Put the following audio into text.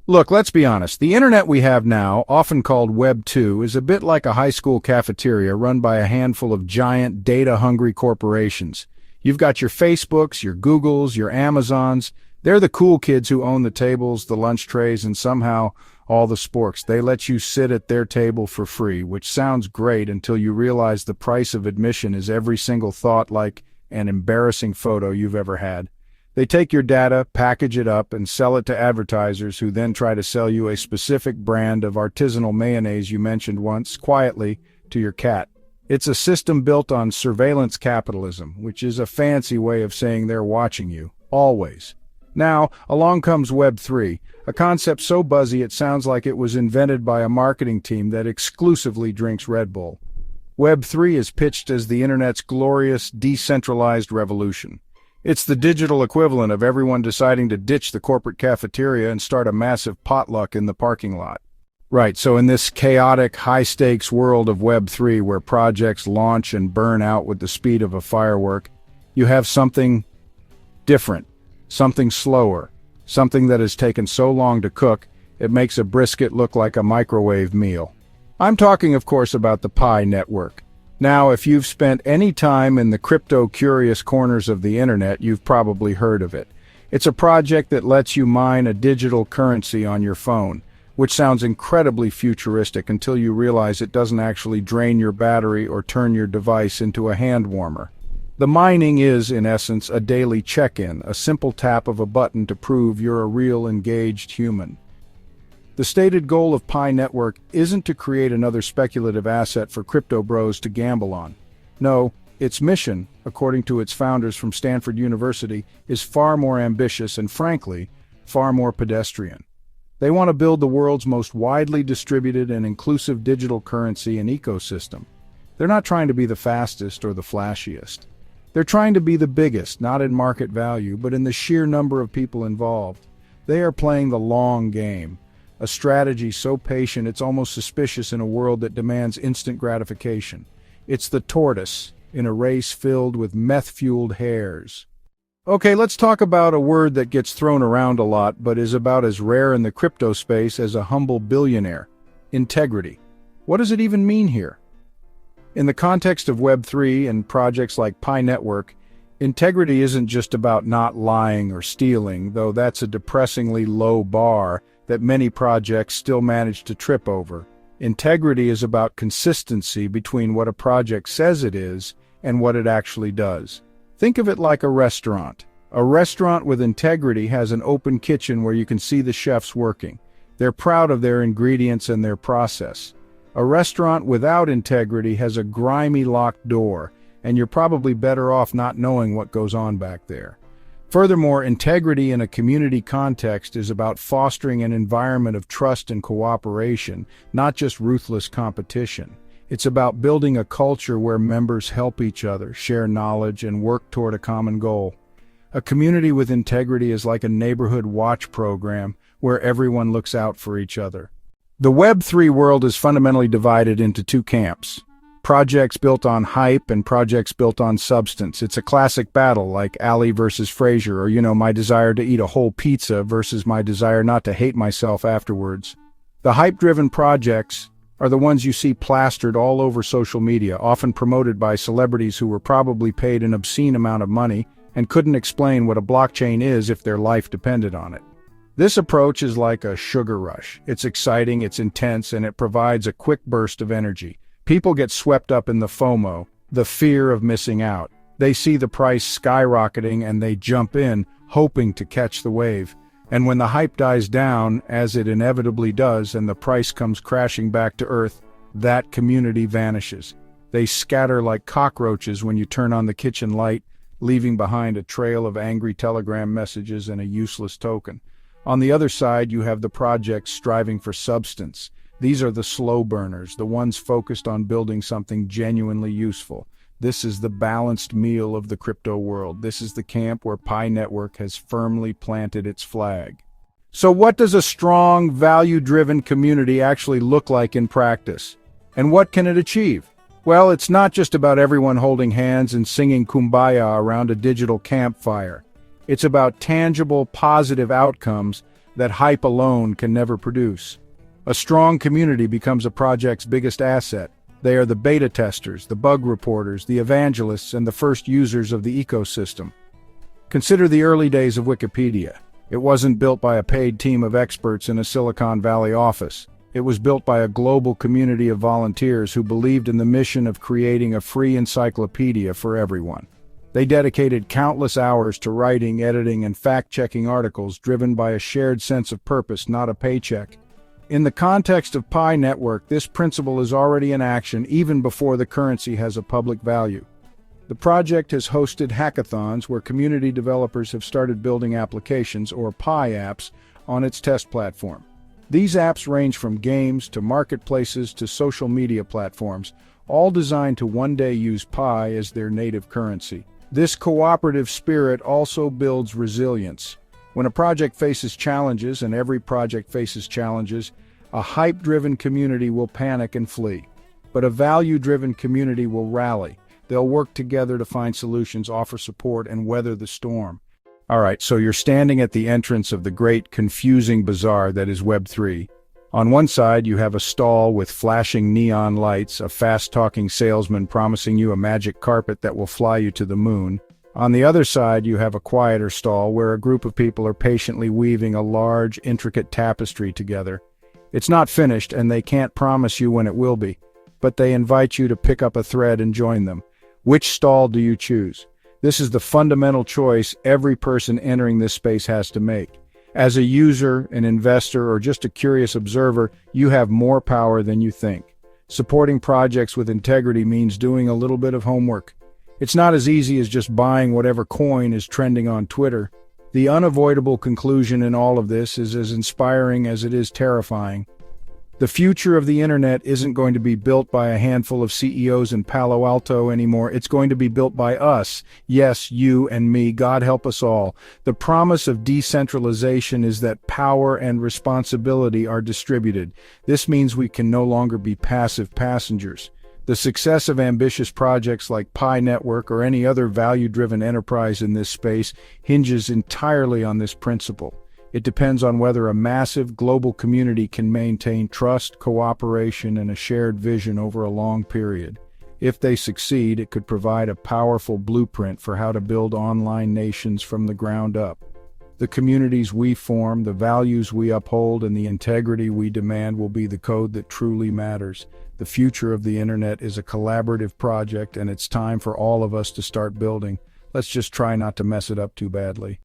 Look, let's be honest. The internet we have now, often called Web 2, is a bit like a high school cafeteria run by a handful of giant, data-hungry corporations. You've got your Facebooks, your Googles, your Amazons. They're the cool kids who own the tables, the lunch trays, and somehow all the sporks. They let you sit at their table for free, which sounds great until you realize the price of admission is every single thought like an embarrassing photo you've ever had. They take your data, package it up, and sell it to advertisers who then try to sell you a specific brand of artisanal mayonnaise you mentioned once, quietly, to your cat. It's a system built on surveillance capitalism, which is a fancy way of saying they're watching you, always. Now, along comes Web 3, a concept so buzzy it sounds like it was invented by a marketing team that exclusively drinks Red Bull. Web 3 is pitched as the internet's glorious, decentralized revolution. It's the digital equivalent of everyone deciding to ditch the corporate cafeteria and start a massive potluck in the parking lot. Right, so in this chaotic, high-stakes world of Web 3 where projects launch and burn out with the speed of a firework, you have something different, something slower, something that has taken so long to cook, it makes a brisket look like a microwave meal. I'm talking, of course, about the Pi network. Now, if you've spent any time in the crypto-curious corners of the internet, you've probably heard of it. It's a project that lets you mine a digital currency on your phone, which sounds incredibly futuristic until you realize it doesn't actually drain your battery or turn your device into a hand warmer. The mining is, in essence, a daily check-in, a simple tap of a button to prove you're a real engaged human. The stated goal of Pi Network isn't to create another speculative asset for crypto bros to gamble on. No, its mission, according to its founders from Stanford University, is far more ambitious and, frankly, far more pedestrian. They want to build the world's most widely distributed and inclusive digital currency and ecosystem. They're not trying to be the fastest or the flashiest. They're trying to be the biggest, not in market value, but in the sheer number of people involved. They are playing the long game. A strategy so patient it's almost suspicious in a world that demands instant gratification. It's the tortoise in a race filled with meth-fueled hares. Okay, let's talk about a word that gets thrown around a lot but is about as rare in the crypto space as a humble billionaire: integrity. What does it even mean here? In the context of Web 3 and projects like Pi Network, integrity isn't just about not lying or stealing, though that's a depressingly low bar that many projects still manage to trip over. Integrity is about consistency between what a project says it is and what it actually does. Think of it like a restaurant. A restaurant with integrity has an open kitchen where you can see the chefs working. They're proud of their ingredients and their process. A restaurant without integrity has a grimy locked door, and you're probably better off not knowing what goes on back there. Furthermore, integrity in a community context is about fostering an environment of trust and cooperation, not just ruthless competition. It's about building a culture where members help each other, share knowledge, and work toward a common goal. A community with integrity is like a neighborhood watch program where everyone looks out for each other. The Web 3 world is fundamentally divided into two camps: projects built on hype and projects built on substance. It's a classic battle, like Ali versus Frazier, or my desire to eat a whole pizza versus my desire not to hate myself afterwards. The hype-driven projects are the ones you see plastered all over social media, often promoted by celebrities who were probably paid an obscene amount of money and couldn't explain what a blockchain is if their life depended on it. This approach is like a sugar rush. It's exciting, it's intense, and it provides a quick burst of energy. People get swept up in the FOMO, the fear of missing out. They see the price skyrocketing and they jump in, hoping to catch the wave. And when the hype dies down, as it inevitably does, and the price comes crashing back to earth, that community vanishes. They scatter like cockroaches when you turn on the kitchen light, leaving behind a trail of angry telegram messages and a useless token. On the other side, you have the projects striving for substance. These are the slow burners, the ones focused on building something genuinely useful. This is the balanced meal of the crypto world. This is the camp where Pi Network has firmly planted its flag. So what does a strong, value-driven community actually look like in practice? And what can it achieve? Well, it's not just about everyone holding hands and singing Kumbaya around a digital campfire. It's about tangible, positive outcomes that hype alone can never produce. A strong community becomes a project's biggest asset. They are the beta testers, the bug reporters, the evangelists, and the first users of the ecosystem. Consider the early days of Wikipedia. It wasn't built by a paid team of experts in a Silicon Valley office. It was built by a global community of volunteers who believed in the mission of creating a free encyclopedia for everyone. They dedicated countless hours to writing, editing, and fact-checking articles driven by a shared sense of purpose, not a paycheck. In the context of Pi Network, this principle is already in action even before the currency has a public value. The project has hosted hackathons where community developers have started building applications, or Pi apps, on its test platform. These apps range from games to marketplaces to social media platforms, all designed to one day use Pi as their native currency. This cooperative spirit also builds resilience. When a project faces challenges, and every project faces challenges, a hype-driven community will panic and flee. But a value-driven community will rally. They'll work together to find solutions, offer support, and weather the storm. All right, so you're standing at the entrance of the great, confusing bazaar that is Web3. On one side, you have a stall with flashing neon lights, a fast-talking salesman promising you a magic carpet that will fly you to the moon. On the other side, you have a quieter stall where a group of people are patiently weaving a large, intricate tapestry together. It's not finished, and they can't promise you when it will be, but they invite you to pick up a thread and join them. Which stall do you choose? This is the fundamental choice every person entering this space has to make. As a user, an investor, or just a curious observer, you have more power than you think. Supporting projects with integrity means doing a little bit of homework. It's not as easy as just buying whatever coin is trending on Twitter. The unavoidable conclusion in all of this is as inspiring as it is terrifying. The future of the internet isn't going to be built by a handful of CEOs in Palo Alto anymore. It's going to be built by us. Yes, you and me. God help us all. The promise of decentralization is that power and responsibility are distributed. This means we can no longer be passive passengers. The success of ambitious projects like Pi Network or any other value-driven enterprise in this space hinges entirely on this principle. It depends on whether a massive global community can maintain trust, cooperation, and a shared vision over a long period. If they succeed, it could provide a powerful blueprint for how to build online nations from the ground up. The communities we form, the values we uphold, and the integrity we demand will be the code that truly matters. The future of the internet is a collaborative project, and it's time for all of us to start building. Let's just try not to mess it up too badly.